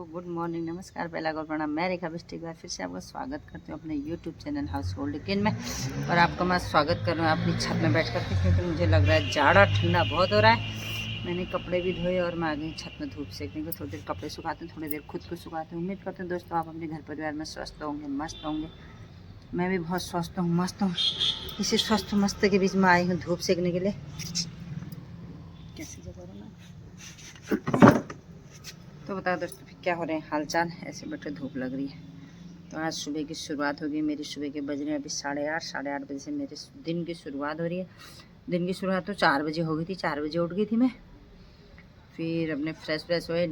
Good morning, नमस्कार, पहला गौर प्रणाम। मैं रेखा बिष्ट एक बार फिर से आपका स्वागत करती हूँ अपने यूट्यूब चैनल हाउस होल्ड किन में। और आपका मैं स्वागत कर रहा हूँ अपनी छत में बैठ करके, क्योंकि मुझे लग रहा है जाड़ा ठंडा बहुत हो रहा है। मैंने कपड़े भी धोए और मैं आ गई छत में धूप सेकने को। थोड़ी देर कपड़े सुखाते हैं, थोड़ी देर खुद को सुखाते हैं। उम्मीद करते हैं दोस्तों आप अपने घर परिवार में स्वस्थ होंगे, मस्त होंगे। मैं भी बहुत स्वस्थ हूँ, मस्त हूँ। इसी स्वस्थ मस्त के बीच में आई हूँ धूप सेकने के लिए। कैसी जगह ना, तो बताओ दोस्तों फिर क्या हो रहे हैं हाल चाल। ऐसे बैठे धूप लग रही है। तो आज सुबह की शुरुआत होगी मेरी। सुबह के बज रहे हैं अभी 8:30 बजे से मेरे दिन की शुरुआत हो रही है। दिन की शुरुआत तो 4 बजे हो गई थी। 4 बजे उठ गई थी मैं। फिर अपने फ्रेश हुए,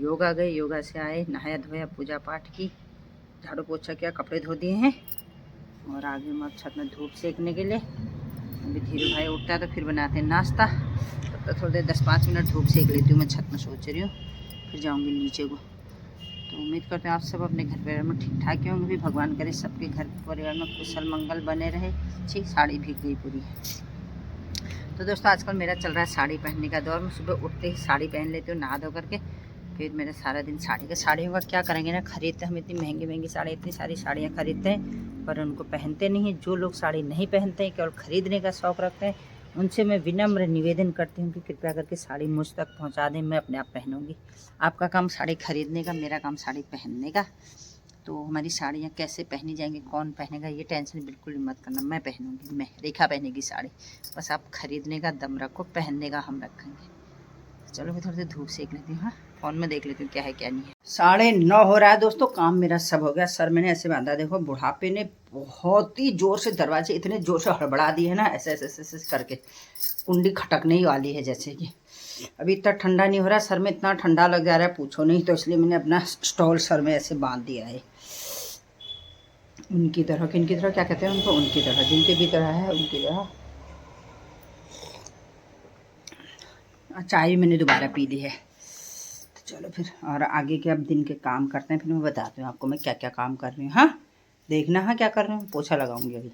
योगा गए, योगा से आए, नहाया धोया, पूजा पाठ की, झाड़ू पोछा किया, कपड़े धो दिए हैं और आगे मैं छत में धूप सेकने के लिए। अभी धीरे भाई उठता है तो फिर बनाते हैं नाश्ता। तब तक थोड़ी देर 10-5 मिनट धूप सेक लेती हूँ मैं छत में, सोच रही हूँ। फिर जाऊँगी नीचे को। तो उम्मीद करते हैं आप सब अपने घर परिवार में ठीक ठाक ही होंगे भी। भगवान करे सबके घर परिवार में कुशल मंगल बने रहे। ठीक, साड़ी भीग गई पूरी है। तो दोस्तों आजकल मेरा चल रहा है साड़ी पहनने का दौर। मैं सुबह उठते ही साड़ी पहन लेती हूँ नहा धो करके। फिर मेरा सारा दिन साड़ियों का क्या करेंगे ना, खरीदते हम इतनी महंगी महंगी साड़ी, इतनी सारी साड़ियाँ खरीदते हैं पर उनको पहनते नहीं हैं। जो लोग साड़ी नहीं पहनते हैं, केवल खरीदने का शौक़ रखते हैं, उनसे मैं विनम्र निवेदन करती हूँ कि कृपया करके साड़ी मुझ तक पहुँचा दें, मैं अपने आप पहनूँगी। आपका काम साड़ी खरीदने का, मेरा काम साड़ी पहनने का। तो हमारी साड़ियाँ कैसे पहनी जाएंगी, कौन पहनेगा, ये टेंशन बिल्कुल भी मत करना। मैं पहनूँगी, मैं रेखा पहनेगी साड़ी। बस आप खरीदने का दम रखो, पहनने का हम रखेंगे। चलो मैं थोड़ी देर धूप सेक लेती हूँ। हाँ, फ़ोन में देख लेती हूँ क्या है क्या नहीं है। 9:30 हो रहा है दोस्तों। काम मेरा सब हो गया। सर मैंने ऐसे बांधा, देखो बुढ़ापे ने बहुत ही ज़ोर से दरवाजे इतने ज़ोर से हड़बड़ा दिए है ना, ऐसे ऐसे ऐसे ऐसे करके कुंडी खटकने ही वाली है जैसे कि। अभी इतना ठंडा नहीं हो रहा, सर में इतना ठंडा लग जा रहा है पूछो नहीं। तो इसलिए मैंने अपना स्टॉल सर में ऐसे बांध दिया है। उनकी तरह, किनकी तरह क्या कहते हैं उनको, उनकी तरह, जिनकी भी तरह है उनकी तरह। चाय भी मैंने दोबारा पी ली है। तो चलो फिर और आगे के अब दिन के काम करते हैं, फिर मैं बताती हूँ आपको मैं क्या क्या काम कर रही हूँ। हाँ, देखना है क्या कर रही हूँ। पोछा लगाऊंगी अभी।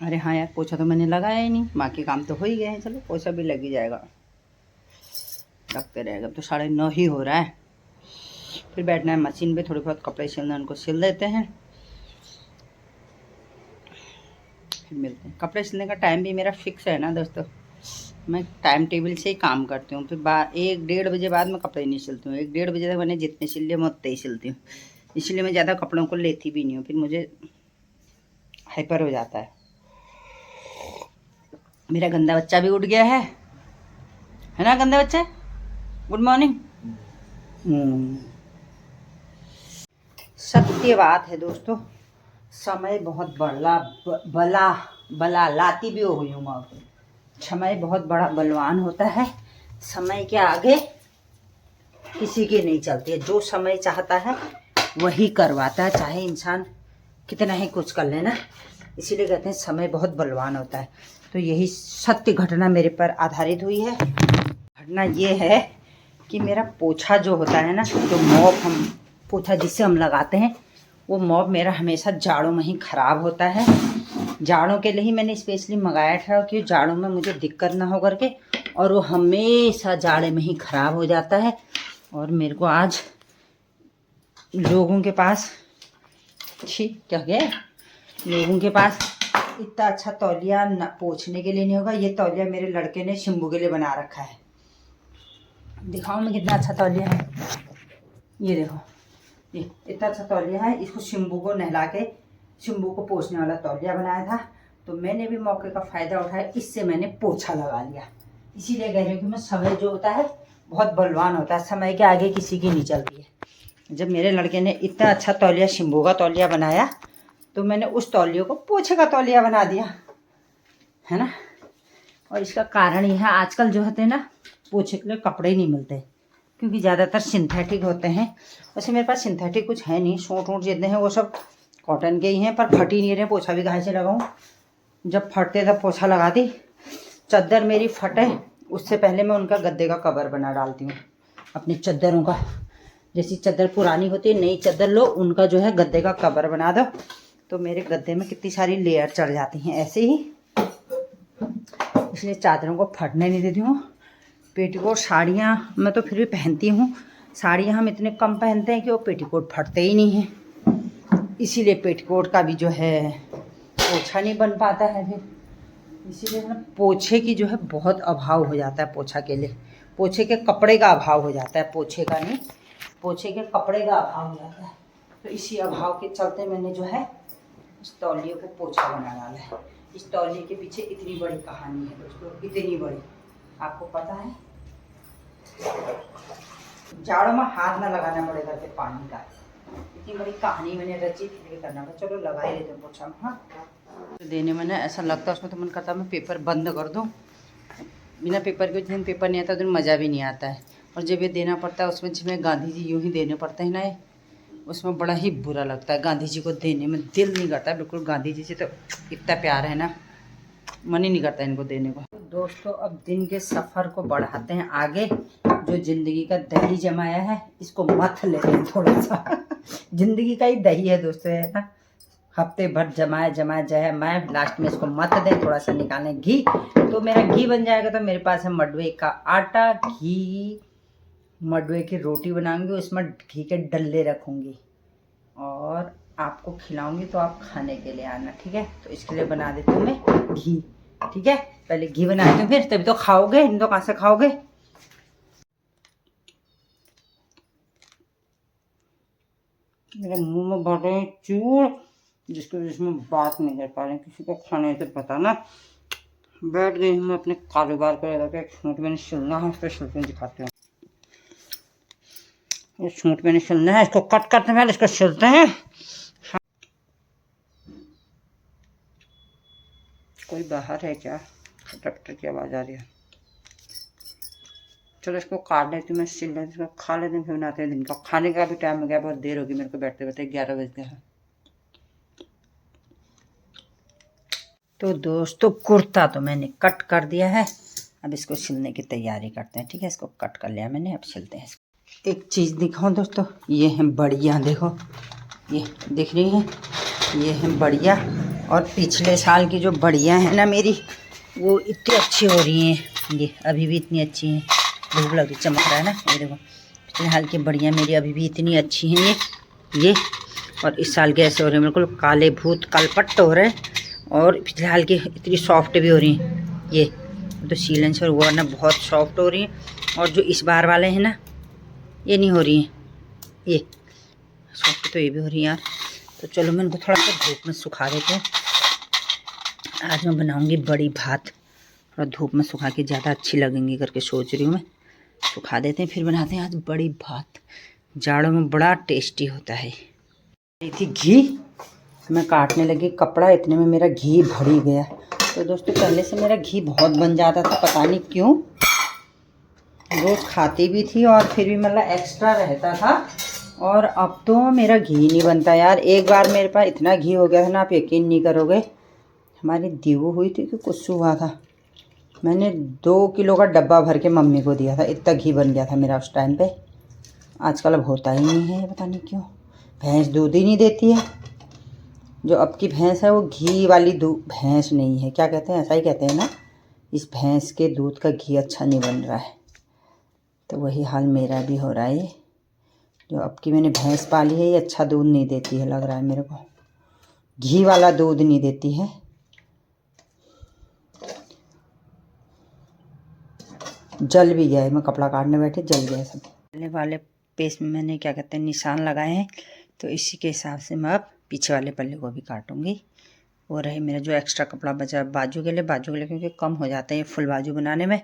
अरे हाँ यार, पोछा तो मैंने लगाया ही नहीं, बाकी काम तो हो ही गए हैं। चलो पोछा भी लग ही जाएगा, लगते रहेगा। अब तो 9:30 ही हो रहा है। फिर बैठना है मशीन पे, थोड़े बहुत कपड़े सिलना, उनको सिल देते हैं, फिर मिलते हैं। कपड़े सिलने का टाइम भी मेरा फिक्स है ना दोस्तों, मैं टाइम टेबल से ही काम करती हूँ। फिर 1-1:30 बजे बाद मैं कपड़े नहीं सिलती हूँ। 1-1:30 बजे तक मैंने जितने सिल लिए मैं उतने ही सिलती हूँ। इसलिए मैं ज़्यादा कपड़ों को लेती भी नहीं हूँ, फिर मुझे हाइपर हो जाता है। मेरा गंदा बच्चा भी उठ गया है ना गंदा बच्चा। Good morning. सत्य बात है दोस्तों, समय बहुत बला लाती भी हो गई हूँ मैं। समय बहुत बड़ा बलवान होता है। समय के आगे किसी की नहीं चलती है। जो समय चाहता है वही करवाता है, चाहे इंसान कितना ही कुछ कर लेना। इसीलिए कहते हैं समय बहुत बलवान होता है। तो यही सत्य घटना मेरे पर आधारित हुई है। घटना ये है कि मेरा पोछा जो होता है ना, जो मॉप हम पोछा जिससे हम लगाते हैं, वो मॉप मेरा हमेशा जाड़ों में ही ख़राब होता है। जाड़ों के लिए ही मैंने स्पेशली मंगाया था कि जाड़ों में मुझे दिक्कत ना हो करके, और वो हमेशा जाड़े में ही ख़राब हो जाता है। और मेरे को आज लोगों के पास क्या गया, लोगों के पास इतना अच्छा तौलिया न पोछने के लिए नहीं होगा। ये तौलिया मेरे लड़के ने शिम्बू के लिए बना रखा है। दिखाऊं मैं कितना अच्छा तौलिया है। ये देखो, ये इतना अच्छा तौलिया है। इसको शिम्बू को नहला के शिम्बू को पोछने वाला तौलिया बनाया था। तो मैंने भी मौके का फ़ायदा उठाया, इससे मैंने पोछा लगा लिया। इसीलिए कह रही हूँ कि मैं समय जो होता है बहुत बलवान होता है, समय के आगे किसी की नहीं चलती है। जब मेरे लड़के ने इतना अच्छा तौलिया शिम्बू का तौलिया बनाया, तो मैंने उस तौलिया को पोछे का तौलिया बना दिया है ना। और इसका कारण यह है, आजकल जो होते हैं ना पोछे के लिए कपड़े ही नहीं मिलते, क्योंकि ज़्यादातर सिंथेटिक होते हैं। वैसे मेरे पास सिंथेटिक कुछ है नहीं, सूट वूट जितने हैं वो सब कॉटन के ही हैं, पर फट ही नहीं रहे। पोछा भी कहाँ से लगाऊं, जब फटते तब पोछा लगा दी। चद्दर मेरी फटे उससे पहले मैं उनका गद्दे का कवर बना डालती हूँ अपनी चद्दरों का। जैसी चद्दर पुरानी होती है, नई चद्दर लो, उनका जो है गद्दे का कवर बना दो, तो मेरे गद्दे में कितनी सारी लेयर चढ़ जाती हैं ऐसे ही। इसलिए चादरों को फटने नहीं देती हूँ। पेटीकोट साड़ियाँ मैं तो फिर भी पहनती हूँ, साड़ियाँ हम इतने कम पहनते हैं कि वो पेटीकोट फटते ही नहीं हैं, इसीलिए पेटीकोट का भी जो है पोछा नहीं बन पाता है फिर, इसीलिए ना पोछे की जो है बहुत अभाव हो जाता है। पोछा के लिए पोछे के कपड़े का अभाव हो जाता है, पोछे का नहीं, पोछे के कपड़े का अभाव हो जाता है। तो इसी अभाव के चलते मैंने जो है इस तौलिए को पोछा बना डाला है। इस तौलिए के पीछे इतनी बड़ी कहानी है दोस्तों, इतनी बड़ी, आपको पता है। जाड़ों में हाथ ना लगाना पड़ेगा करके पानी का, इतनी बड़ी कहानी मैंने रची, फिर करना पड़ा। चलो लगा ही लेते हैं पोछा। हाँ, तो देने में ना ऐसा लगता है उसमें, तो मन करता है मैं पेपर बंद कर दूँ। बिना पेपर के जिन पेपर नहीं आता तो मज़ा भी नहीं आता है। और जब ये देना पड़ता है उसमें जिसमें गांधी जी यूँ ही देने पड़ते हैं ना, उसमें बड़ा ही बुरा लगता है। गांधी जी को देने में दिल नहीं करता बिल्कुल। गांधी जी से तो इतना प्यार है ना, मन ही नहीं करता इनको देने को। तो दोस्तों अब दिन के सफ़र को बढ़ाते हैं आगे। जो ज़िंदगी का दही जमाया है इसको मथ लेते हैं थोड़ा सा। ज़िंदगी का ही दही है दोस्तों, है ना, हफ्ते भर जमाया जाए, मैं लास्ट में इसको मत दें, थोड़ा सा निकालें घी, तो मेरा घी बन जाएगा। तो मेरे पास है मडवे का आटा, घी, मडवे की रोटी बनाऊंगी, उसमें घी के डल्ले रखूंगी और आपको खिलाऊंगी, तो आप खाने के लिए आना, ठीक है। तो इसके लिए बना देती हूँ मैं घी, ठीक है। पहले घी बनाती हूँ, फिर तभी तो खाओगे, इन तो कहाँ से खाओगे। मेरे मुंह में भर रहे चूड़, जिसकी वजह से मैं बात नहीं कर पा रही, किसी को खाने से पता ना। बैठ गई हूँ मैं अपने कारोबार को लेकर। एक सूट मैंने सिलना है, उसको सिल के दिखाते हैं। ये सूट मैंने सिलना है, इसको कट करते हैं, इसको सिलते हैं। कोई बाहर है क्या? ट्रैक्टर की आवाज़ आ रही है। चलो इसको काट लेती हूँ मैं, सिल लेती हूँ, खा लेते हैं, फिर बनाते हैं दिन का। खाने का भी टाइम हो गया, बहुत देर होगी मेरे को बैठते बैठते, 11 बज गया है। तो दोस्तों कुर्ता तो मैंने कट कर दिया है, अब इसको सिलने की तैयारी करते हैं, ठीक है। इसको कट कर लिया मैंने, अब सिलते हैं इसको। एक चीज़ दिखाऊं दोस्तों, ये हैं बढ़िया, देखो ये दिख रही है, ये हैं बढ़िया। और पिछले साल की जो बढ़िया है ना मेरी, वो इतनी अच्छी हो रही हैं, ये अभी भी इतनी अच्छी हैं। धूप लगी चमक रहा है ना, ये देखो पिछले साल की बढ़िया मेरी अभी भी इतनी अच्छी हैं ये। और इस साल के ऐसे हो रहे हैं बिल्कुल काले भूत कालपट्ट हो रहे हैं। और पिछले साल की इतनी सॉफ्ट भी हो रही हैं ये, तो सीलन से वो ना बहुत सॉफ्ट हो रही हैं। और जो इस बार वाले हैं ना, ये नहीं हो रही हैं, ये सॉफ्ट तो ये भी हो रही हैं यार। तो चलो मैं इनको थोड़ा सा धूप में सुखा देती हूँ। आज मैं बनाऊँगी बड़ी भात, थोड़ा धूप में सुखा के ज़्यादा अच्छी लगेंगी करके सोच रही हूँ मैं। सुखा देते हैं फिर बनाते हैं आज बड़ी भात, जाड़ों में बड़ा टेस्टी होता है। ये थी घी, मैं काटने लगी कपड़ा, इतने में मेरा घी भर ही गया। तो दोस्तों पहले से मेरा घी बहुत बन जाता था, पता नहीं क्यों, रोज़ खाती भी थी और फिर भी मतलब एक्स्ट्रा रहता था। और अब तो मेरा घी नहीं बनता यार। एक बार मेरे पास इतना घी हो गया था ना, आप यकीन नहीं करोगे। हमारी दीवू हुई थी कि कुछ हुआ था, मैंने 2 किलो का डब्बा भर के मम्मी को दिया था, इतना घी बन गया था मेरा उस टाइम पे। आजकल अब होता ही नहीं है, पता नहीं क्यों। भैंस दूध ही नहीं देती है। जो अब की भैंस है वो घी वाली भैंस नहीं है, क्या कहते हैं, ऐसा ही कहते हैं ना। इस भैंस के दूध का घी अच्छा नहीं बन रहा है। तो वही हाल मेरा भी हो रहा है। ये जो अब की मैंने भैंस पाली है, ये अच्छा दूध नहीं देती है, लग रहा है मेरे को, घी वाला दूध नहीं देती है। जल भी गया है, मैं कपड़ा काटने बैठे जल गया सब। पहले वाले पेज में मैंने क्या कहते हैं निशान लगाए हैं, तो इसी के हिसाब से मैं अब पीछे वाले पल्ले को भी काटूंगी। वो रहे मेरा जो एक्स्ट्रा कपड़ा बचा बाजू के लिए, क्योंकि कम हो जाता है ये फुल बाजू बनाने में,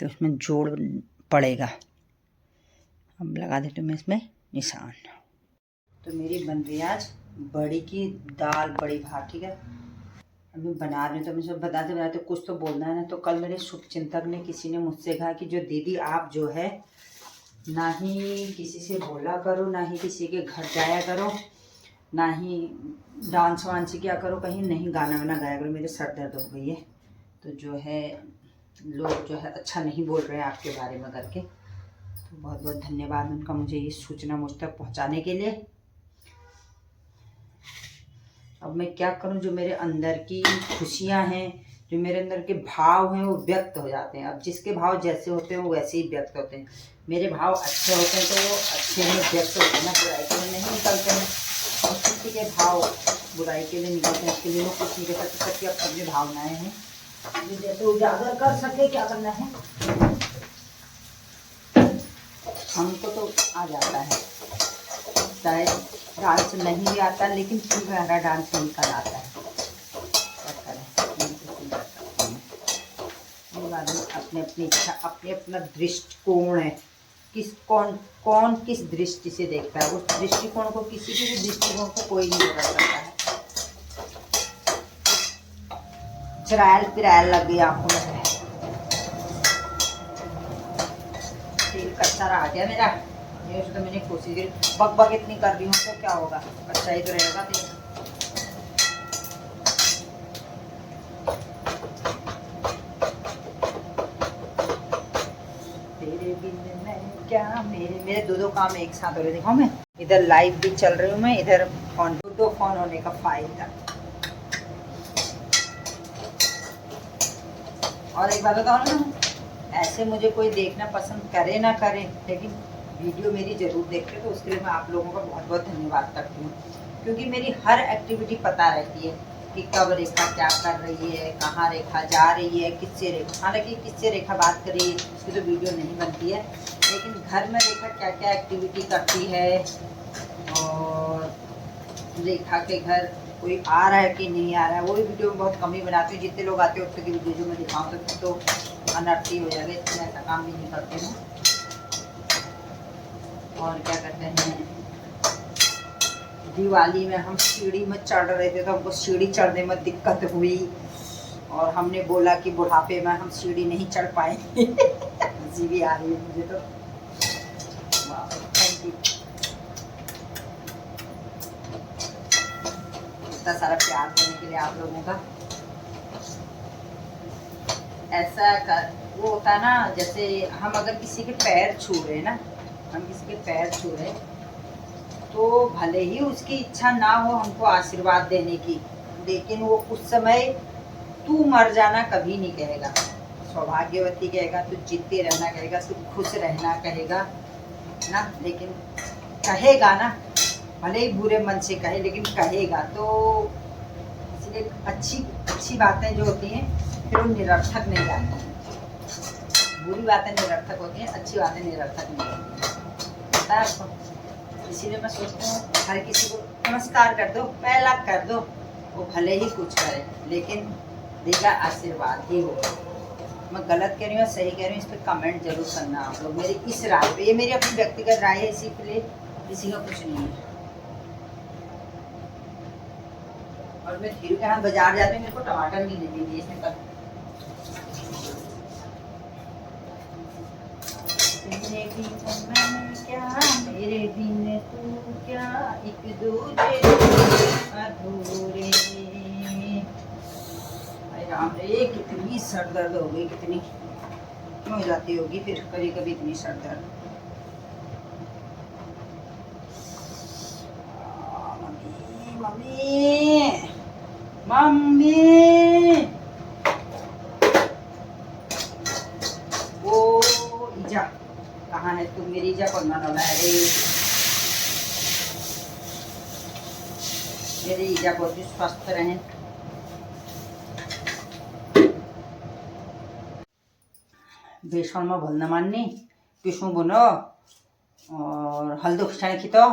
तो उसमें जोड़ पड़ेगा। अब लगा देती हूँ मैं इसमें निशान। तो मेरी बन रही है आज बड़ी की दाल, बड़ी भात, ठीक है। अभी बना रही हूँ, तो मैं सब बताते बताते कुछ तो बोलना है ना। तो कल मेरे शुभचिंतक ने, किसी ने मुझसे कहा कि जो दीदी आप जो है ना ही किसी से बोला करो, ना ही किसी के घर जाया करो, ना ही डांस वांस किया करो, कहीं नहीं गाना वाना गाया करो, मेरे सर दर्द हो गई है। तो जो है लोग जो है अच्छा नहीं बोल रहे हैं आपके बारे में करके। तो बहुत बहुत धन्यवाद उनका, मुझे ये सूचना मुझ तक पहुँचाने के लिए। अब मैं क्या करूं, जो मेरे अंदर की खुशियां हैं, जो मेरे अंदर के भाव हैं वो व्यक्त हो जाते हैं। अब जिसके भाव जैसे होते हैं वो वैसे ही व्यक्त होते हैं। मेरे भाव अच्छे होते हैं तो वो अच्छे में व्यक्त होते हैं ना, बुराई के लिए नहीं निकलते हैं। और किसी के भाव बुराई के लिए निकलते हैं, इसके लिए वो कुछ नहीं कर सकते। सबकी अपनी भावनाएं हैं, जैसे उजागर कर सके क्या करना है। हमको तो आ जाता है, चाहे डांस नहीं भी आता लेकिन फिर मेरा डांस निकल आता है। अपने अपनी इच्छा, अपने अपना दृष्टिकोण है, कौन किस दृष्टि से देखता है। उस दृष्टिकोण को, किसी भी दृष्टिकोण को कोई नहीं बदल सकता है। चरायल पिरायल लग गई आंखों में, तेल कच्चा रह गया मेरा। ये तो मैंने कोशिश की, बक इतनी कर रही हूँ तो क्या होगा, कच्चा ही तो रहेगा तेल। क्या मेरे दो काम एक साथ हो रहे। देखो मैं इधर लाइव भी चल रही हूँ, मैं इधर फोन, दो फोन होने का फायदा। और एक बात बताओ ना, ऐसे मुझे कोई देखना पसंद करे ना करे, लेकिन वीडियो मेरी जरूर देखते, तो उसके लिए मैं आप लोगों का बहुत बहुत धन्यवाद करती हूँ। क्योंकि मेरी हर एक्टिविटी पता रहती है कि कब रेखा क्या कर रही है, कहाँ रेखा जा रही है, किससे रेखा, हालांकि किससे रेखा बात करी उसकी तो वीडियो नहीं बनती है, लेकिन घर में रेखा क्या क्या एक्टिविटी करती है, और रेखा के घर कोई आ रहा है कि नहीं आ रहा है, वो भी वीडियो में बहुत कम ही बनाती हूँ। जितने लोग आते हैं उतने की वीडियो जो मैं दिखाऊँ तो अनर्थी हो जाएगा, इतना ऐसा काम भी नहीं करते हैं। और क्या करते हैं, दिवाली में हम सीढ़ी में चढ़ रहे थे तो हमको सीढ़ी चढ़ने में दिक्कत हुई, और हमने बोला कि बुढ़ापे में हम सीढ़ी नहीं चढ़ पाएंगे। हंसी भी आ रही है मुझे तो। थैंक यू, इतना सारा प्यार देने के लिए आप लोगों का। ऐसा कर, वो होता है ना, जैसे हम अगर किसी के पैर छू रहे हैं ना, हम किसी के पैर छू रहे हैं तो भले ही उसकी इच्छा ना हो हमको आशीर्वाद देने की, लेकिन वो उस समय तू मर जाना कभी नहीं कहेगा, सौभाग्यवती कहेगा, तू जीते रहना कहेगा, तू खुश रहना कहेगा ना, लेकिन कहेगा ना, भले ही बुरे मन से कहे लेकिन कहेगा। तो इसलिए अच्छी बातें जो होती हैं फिर वो निरर्थक नहीं जाती हैं। बुरी बातें निरर्थक होती हैं, अच्छी बातें निरर्थक नहीं होती हैं, पता है आपको। इसीलिए मैं सोचती हूँ हर किसी को नमस्कार कर दो, पहला कर दो, वो भले ही कुछ करे लेकिन देगा आशीर्वाद ही होगा। मैं गलत कह रही हूँ सही कह रही हूँ, इस पर कमेंट जरूर करना आप लोग मेरी इस राय पे। ये मेरी अपनी व्यक्तिगत राय है, इसी के लिए किसी का कुछ नहीं है। और मैं धीरू के यहाँ बाजार जाती हूँ, मेरे को टमाटर नहीं लेने दिए इसमें कल। क्या मेरे बिन तू क्या, एक दूजे अधूरे। राम रे, कितनी सर दर्द हो गई, कितनी क्यों हो जाती होगी फिर कभी कभी इतनी सर दर्द। मम्मी मम्मी, ओ ईजा कहाँ है तू, मेरी ईजा को ना रे, मेरी ईजा बहुत ही स्वस्थ रहे। बेसन में भूलना माननी पिसू भुनो और हल्दो खिंचाने खितो,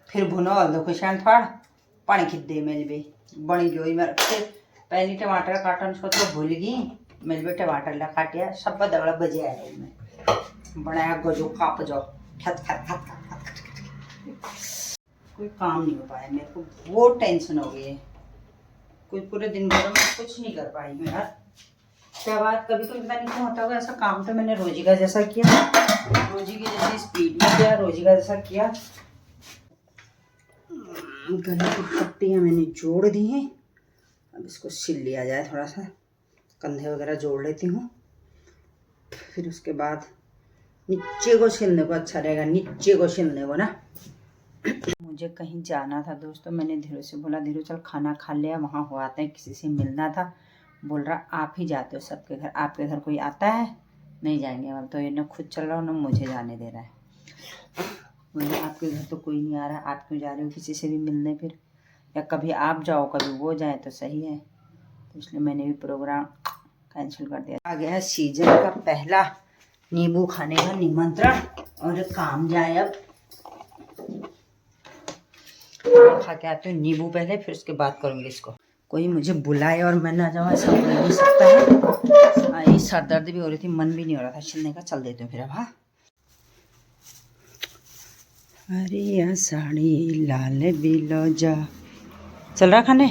फिर भुनो हल्दो खिंचान थोड़ा पानी खिद दे मेलबे बनी गई। मैं फिर पहले टमाटर काटन सोच तो भूल गई, मेलबे टमाटर ला काटिया सब दगड़ा बजे आया में बनाया गजो काप जाओ खत खत खत खत खत। कोई काम नहीं हो पाया, मेरे को बहुत टेंशन हो गई है। कुछ पूरे दिन भर में कुछ नहीं कर पाई मैं यार। क्या बात, कभी कभी पता नहीं क्यों होता होगा ऐसा। काम तो मैंने रोजी का जैसा किया, रोजी की जैसी स्पीड में किया, रोजी का जैसा किया। गले की पट्टियाँ मैंने जोड़ दी हैं, अब इसको सिल लिया जाए थोड़ा सा, कंधे वगैरह जोड़ लेती हूँ, फिर उसके बाद नीचे को सिलने को अच्छा रहेगा, नीचे को सिलने को ना। मुझे कहीं जाना था दोस्तों, मैंने धीरू से बोला धीरू चल खाना खा लिया, वहाँ हो आते हैं, किसी से मिलना था। बोल रहा आप ही जाते हो सबके घर, आपके घर कोई आता है? नहीं जाएंगे। अब तो ये ना खुद चल रहा हो ना मुझे जाने दे रहा है। बोले आपके घर तो कोई नहीं आ रहा, आप क्यों जा रहे हो किसी से भी मिलने? फिर या कभी आप जाओ कभी वो जाए तो सही है। तो इसलिए मैंने भी प्रोग्राम कैंसिल कर दिया। आ गया सीजन का पहला नींबू खाने का निमंत्रण और काम जाए। अब खा के आते हैं नींबू पहले, फिर उसके बाद करूँगी इसको। कोई मुझे बुलाए और मैं ना जाऊँ ऐसा हो नहीं सकता है। ये सर दर्द भी हो रही थी, मन भी नहीं हो रहा था चलने का। चल देते हो फिर अब। हाँ, अरे या साड़ी लाल बिलो जा। चल रहा खाने,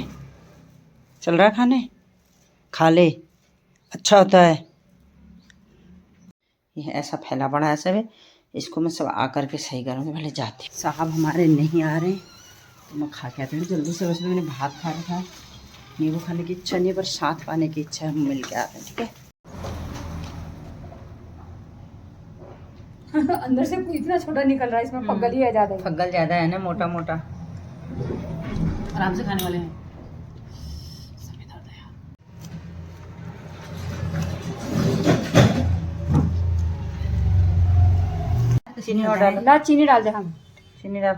चल रहा खाने, खा ले, अच्छा होता है। ये ऐसा फैला पड़ा है सब, इसको मैं सब आकर के सही करूँगी। पहले जाती साहब हमारे नहीं आ रहे तो मैं खा के आती हूँ जल्दी से। वैसे मैंने भात खा रखा है, नींबू खाने की इच्छा नहीं है, पर साथ पाने की इच्छा है। हम मिल के आते हैं, ठीक है। अंदर से इतना छोटा निकल रहा है, इसमें फग्गल ही है ज्यादा। फग्गल ज्यादा है ना, मोटा मोटा। आराम से खाने वाले हैं। चीनी और डाल, ना चीनी डाल दे। हम चीनी डाल।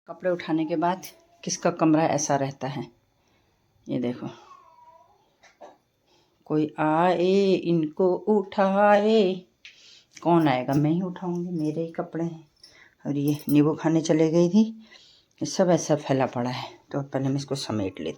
कपड़े उठाने के बाद किसका कमरा ऐसा रहता है, ये देखो। कोई आए इनको उठाए, कौन आएगा? मैं ही उठाऊंगी, मेरे ही कपड़े हैं। और ये नींबू खाने चले गई थी, ये सब ऐसा फैला पड़ा है। तो पहले मैं इसको समेट लेती हूँ।